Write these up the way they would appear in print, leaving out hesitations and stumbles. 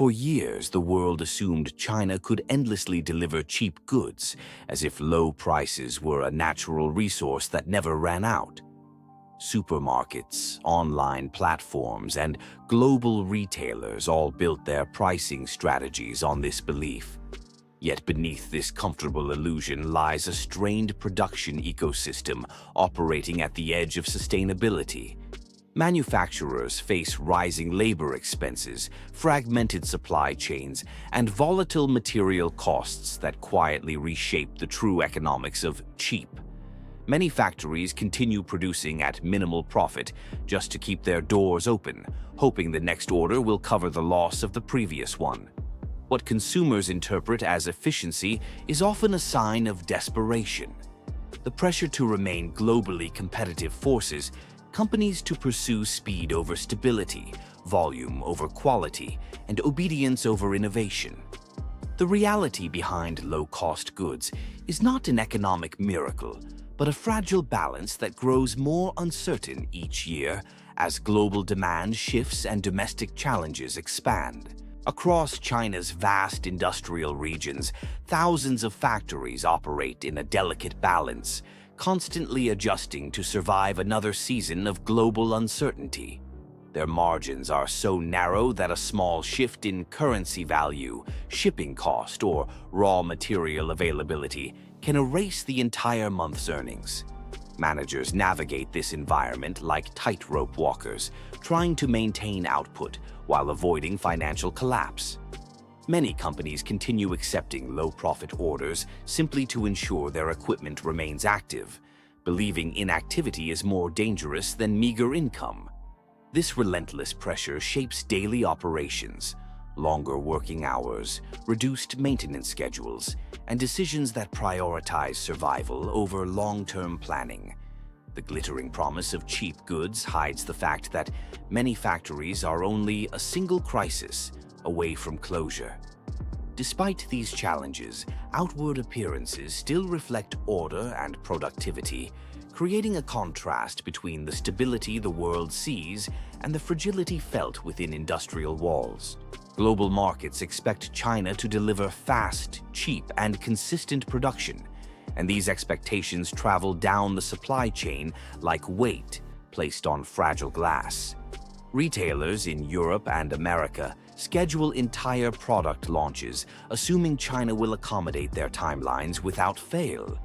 For years, the world assumed China could endlessly deliver cheap goods, as if low prices were a natural resource that never ran out. Supermarkets, online platforms, and global retailers all built their pricing strategies on this belief. Yet beneath this comfortable illusion lies a strained production ecosystem operating at the edge of sustainability. Manufacturers face rising labor expenses, fragmented supply chains, and volatile material costs that quietly reshape the true economics of cheap. Many factories continue producing at minimal profit just to keep their doors open, hoping the next order will cover the loss of the previous one. What consumers interpret as efficiency is often a sign of desperation. The pressure to remain globally competitive forces companies to pursue speed over stability, volume over quality, and obedience over innovation. The reality behind low-cost goods is not an economic miracle, but a fragile balance that grows more uncertain each year as global demand shifts and domestic challenges expand. Across China's vast industrial regions, thousands of factories operate in a delicate balance, constantly adjusting to survive another season of global uncertainty. Their margins are so narrow that a small shift in currency value, shipping cost, or raw material availability can erase the entire month's earnings. Managers navigate this environment like tightrope walkers, trying to maintain output while avoiding financial collapse. Many companies continue accepting low-profit orders simply to ensure their equipment remains active, believing inactivity is more dangerous than meager income. This relentless pressure shapes daily operations, longer working hours, reduced maintenance schedules, and decisions that prioritize survival over long-term planning. The glittering promise of cheap goods hides the fact that many factories are only a single crisis away from closure. Despite these challenges, outward appearances still reflect order and productivity, creating a contrast between the stability the world sees and the fragility felt within industrial walls. Global markets expect China to deliver fast, cheap, and consistent production, and these expectations travel down the supply chain like weight placed on fragile glass. Retailers in Europe and America schedule entire product launches, assuming China will accommodate their timelines without fail.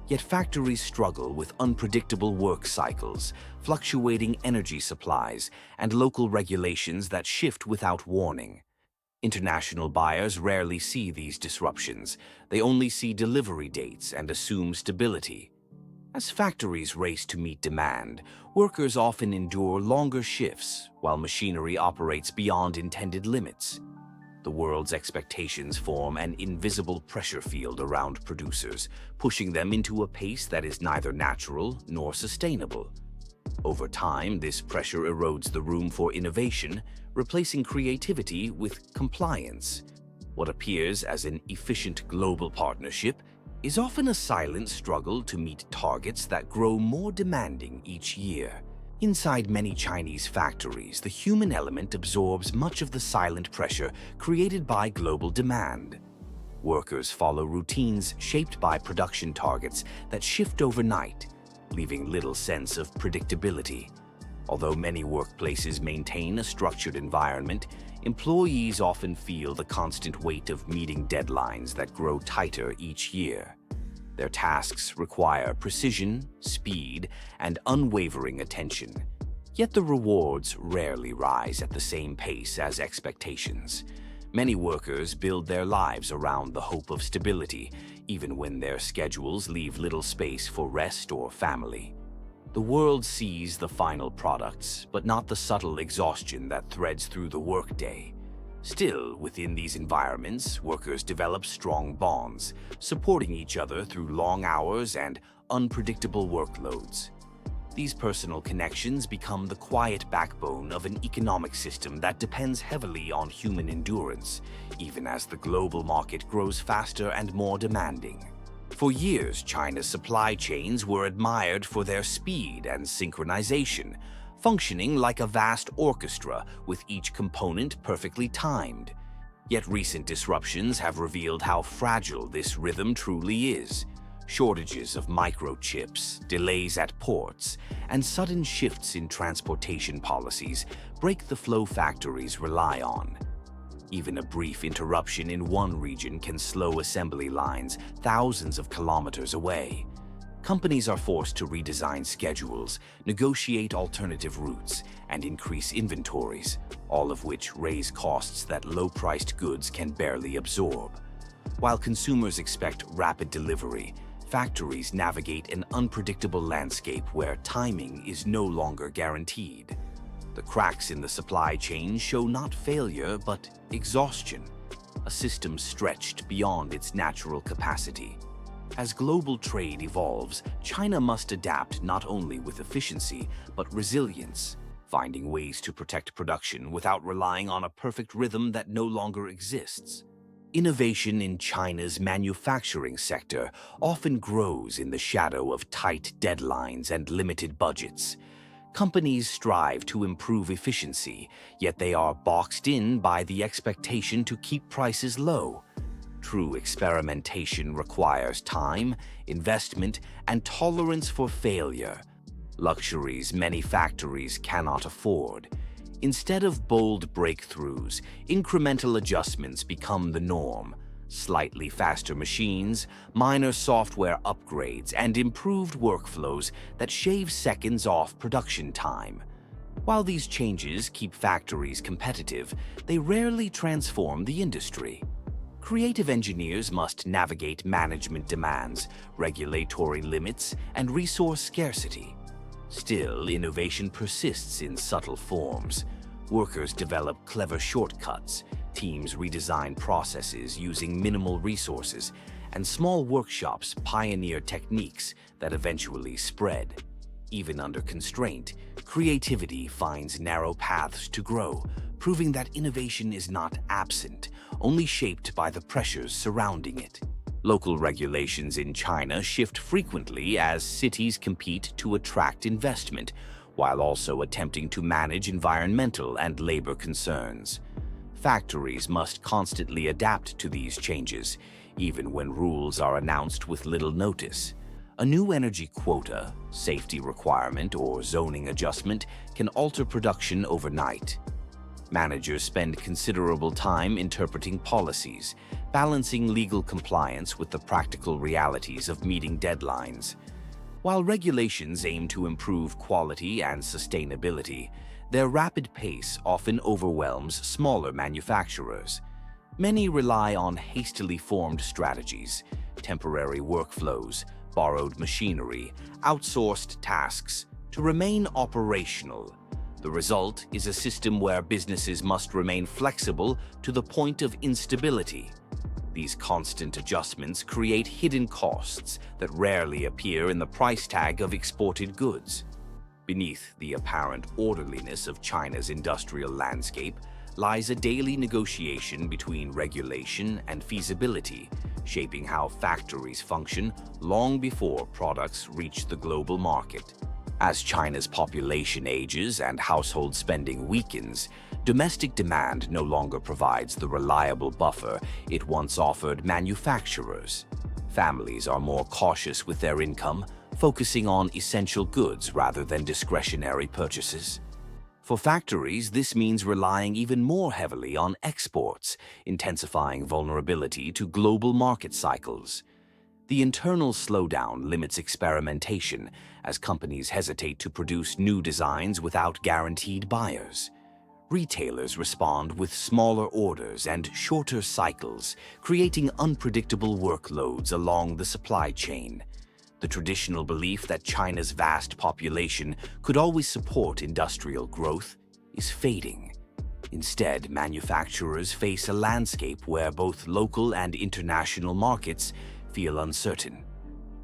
Yet factories struggle with unpredictable work cycles, fluctuating energy supplies, and local regulations that shift without warning. International buyers rarely see these disruptions. They only see delivery dates and assume stability. As factories race to meet demand, workers often endure longer shifts while machinery operates beyond intended limits. The world's expectations form an invisible pressure field around producers, pushing them into a pace that is neither natural nor sustainable. Over time, this pressure erodes the room for innovation, replacing creativity with compliance. What appears as an efficient global partnership is often a silent struggle to meet targets that grow more demanding each year. Inside many Chinese factories, the human element absorbs much of the silent pressure created by global demand. Workers follow routines shaped by production targets that shift overnight, leaving little sense of predictability. Although many workplaces maintain a structured environment, employees often feel the constant weight of meeting deadlines that grow tighter each year. Their tasks require precision, speed, and unwavering attention. Yet the rewards rarely rise at the same pace as expectations. Many workers build their lives around the hope of stability, even when their schedules leave little space for rest or family. The world sees the final products, but not the subtle exhaustion that threads through the workday. Still, within these environments, workers develop strong bonds, supporting each other through long hours and unpredictable workloads. These personal connections become the quiet backbone of an economic system that depends heavily on human endurance, even as the global market grows faster and more demanding. For years, China's supply chains were admired for their speed and synchronization, functioning like a vast orchestra with each component perfectly timed. Yet recent disruptions have revealed how fragile this rhythm truly is. Shortages of microchips, delays at ports, and sudden shifts in transportation policies break the flow factories rely on. Even a brief interruption in one region can slow assembly lines thousands of kilometers away. Companies are forced to redesign schedules, negotiate alternative routes, and increase inventories, all of which raise costs that low-priced goods can barely absorb. While consumers expect rapid delivery, factories navigate an unpredictable landscape where timing is no longer guaranteed. The cracks in the supply chain show not failure, but exhaustion, a system stretched beyond its natural capacity. As global trade evolves, China must adapt not only with efficiency, but resilience, finding ways to protect production without relying on a perfect rhythm that no longer exists. Innovation in China's manufacturing sector often grows in the shadow of tight deadlines and limited budgets. Companies strive to improve efficiency, yet they are boxed in by the expectation to keep prices low. True experimentation requires time, investment, and tolerance for failure, luxuries many factories cannot afford. Instead of bold breakthroughs, incremental adjustments become the norm. Slightly faster machines, minor software upgrades, and improved workflows that shave seconds off production time. While these changes keep factories competitive, they rarely transform the industry. Creative engineers must navigate management demands, regulatory limits, and resource scarcity. Still, innovation persists in subtle forms. Workers develop clever shortcuts, teams redesign processes using minimal resources, and small workshops pioneer techniques that eventually spread. Even under constraint, creativity finds narrow paths to grow, proving that innovation is not absent, only shaped by the pressures surrounding it. Local regulations in China shift frequently as cities compete to attract investment, while also attempting to manage environmental and labor concerns. Factories must constantly adapt to these changes, even when rules are announced with little notice. A new energy quota, safety requirement, or zoning adjustment can alter production overnight. Managers spend considerable time interpreting policies, balancing legal compliance with the practical realities of meeting deadlines. While regulations aim to improve quality and sustainability, their rapid pace often overwhelms smaller manufacturers. Many rely on hastily formed strategies, temporary workflows, borrowed machinery, outsourced tasks to remain operational. The result is a system where businesses must remain flexible to the point of instability. These constant adjustments create hidden costs that rarely appear in the price tag of exported goods. Beneath the apparent orderliness of China's industrial landscape lies a daily negotiation between regulation and feasibility, shaping how factories function long before products reach the global market. As China's population ages and household spending weakens, domestic demand no longer provides the reliable buffer it once offered manufacturers. Families are more cautious with their income, focusing on essential goods rather than discretionary purchases. For factories, this means relying even more heavily on exports, intensifying vulnerability to global market cycles. The internal slowdown limits experimentation as companies hesitate to produce new designs without guaranteed buyers. Retailers respond with smaller orders and shorter cycles, creating unpredictable workloads along the supply chain. The traditional belief that China's vast population could always support industrial growth is fading. Instead, manufacturers face a landscape where both local and international markets feel uncertain.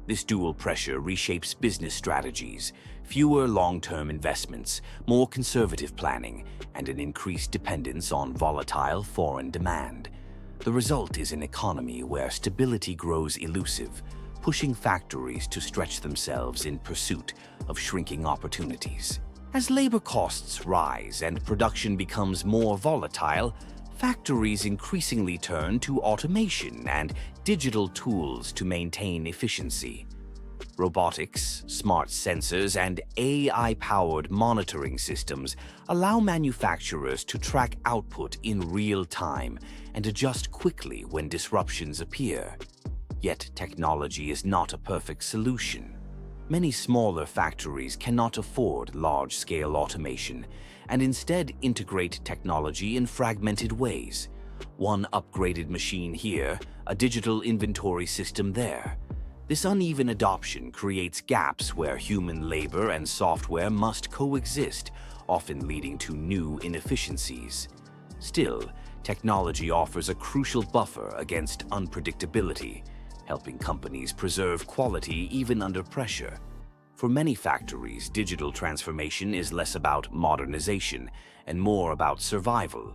This dual pressure reshapes business strategies, fewer long-term investments, more conservative planning, and an increased dependence on volatile foreign demand. The result is an economy where stability grows elusive, pushing factories to stretch themselves in pursuit of shrinking opportunities. As labor costs rise and production becomes more volatile, factories increasingly turn to automation and digital tools to maintain efficiency. Robotics, smart sensors, and AI-powered monitoring systems allow manufacturers to track output in real time and adjust quickly when disruptions appear. Yet technology is not a perfect solution. Many smaller factories cannot afford large-scale automation and instead integrate technology in fragmented ways. One upgraded machine here, a digital inventory system there. This uneven adoption creates gaps where human labor and software must coexist, often leading to new inefficiencies. Still, technology offers a crucial buffer against unpredictability, helping companies preserve quality even under pressure. For many factories, digital transformation is less about modernization and more about survival.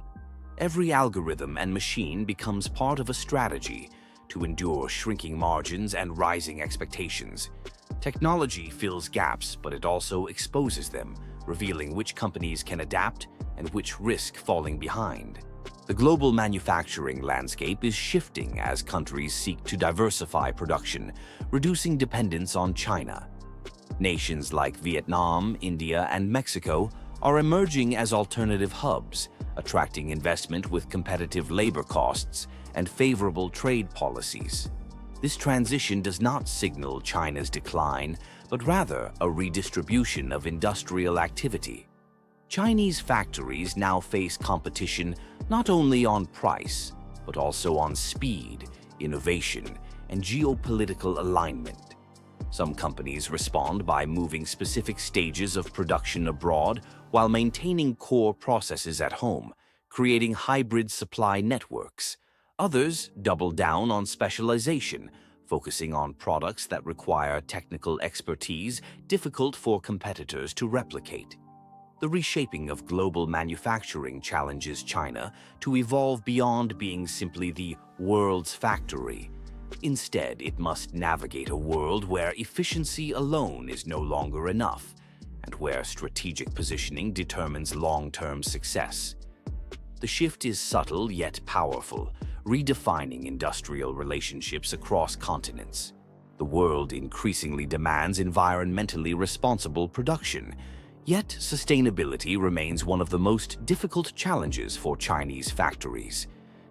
Every algorithm and machine becomes part of a strategy to endure shrinking margins and rising expectations. Technology fills gaps, but it also exposes them, revealing which companies can adapt and which risk falling behind. The global manufacturing landscape is shifting as countries seek to diversify production, reducing dependence on China. Nations like Vietnam, India, and Mexico are emerging as alternative hubs, attracting investment with competitive labor costs and favorable trade policies. This transition does not signal China's decline, but rather a redistribution of industrial activity. Chinese factories now face competition not only on price, but also on speed, innovation, and geopolitical alignment. Some companies respond by moving specific stages of production abroad while maintaining core processes at home, creating hybrid supply networks. Others double down on specialization, focusing on products that require technical expertise difficult for competitors to replicate. The reshaping of global manufacturing challenges China to evolve beyond being simply the world's factory. Instead, it must navigate a world where efficiency alone is no longer enough, and where strategic positioning determines long-term success. The shift is subtle yet powerful, redefining industrial relationships across continents. The world increasingly demands environmentally responsible production, yet sustainability remains one of the most difficult challenges for Chinese factories.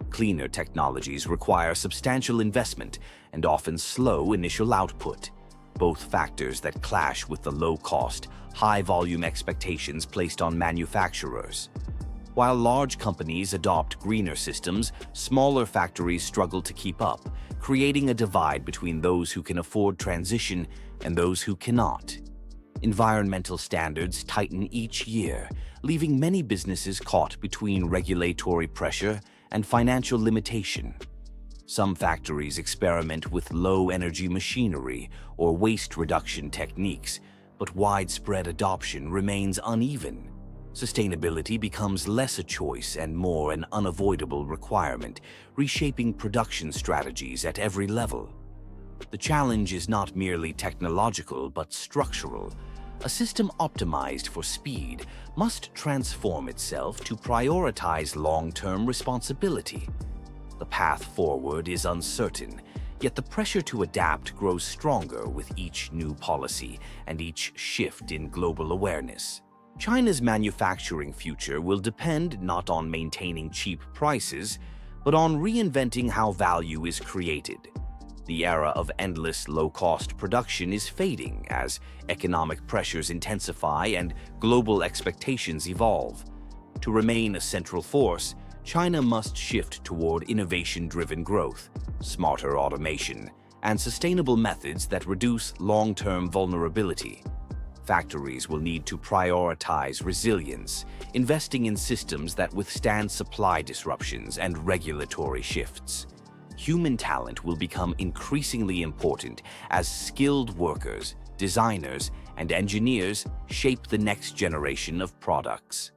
Cleaner technologies require substantial investment and often slow initial output, both factors that clash with the low-cost, high-volume expectations placed on manufacturers. While large companies adopt greener systems, smaller factories struggle to keep up, creating a divide between those who can afford transition and those who cannot. Environmental standards tighten each year, leaving many businesses caught between regulatory pressure and financial limitation. Some factories experiment with low-energy machinery or waste reduction techniques, but widespread adoption remains uneven. Sustainability becomes less a choice and more an unavoidable requirement, reshaping production strategies at every level. The challenge is not merely technological but structural. A system optimized for speed must transform itself to prioritize long-term responsibility. The path forward is uncertain, yet the pressure to adapt grows stronger with each new policy and each shift in global awareness. China's manufacturing future will depend not on maintaining cheap prices, but on reinventing how value is created. The era of endless low-cost production is fading as economic pressures intensify and global expectations evolve. To remain a central force, China must shift toward innovation-driven growth, smarter automation, and sustainable methods that reduce long-term vulnerability. Factories will need to prioritize resilience, investing in systems that withstand supply disruptions and regulatory shifts. Human talent will become increasingly important as skilled workers, designers, and engineers shape the next generation of products.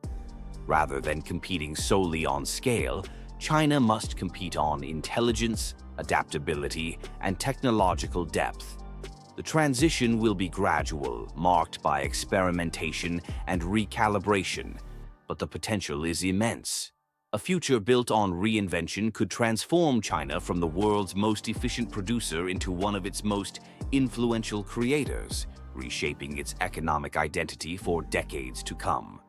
Rather than competing solely on scale, China must compete on intelligence, adaptability, and technological depth. The transition will be gradual, marked by experimentation and recalibration, but the potential is immense. A future built on reinvention could transform China from the world's most efficient producer into one of its most influential creators, reshaping its economic identity for decades to come.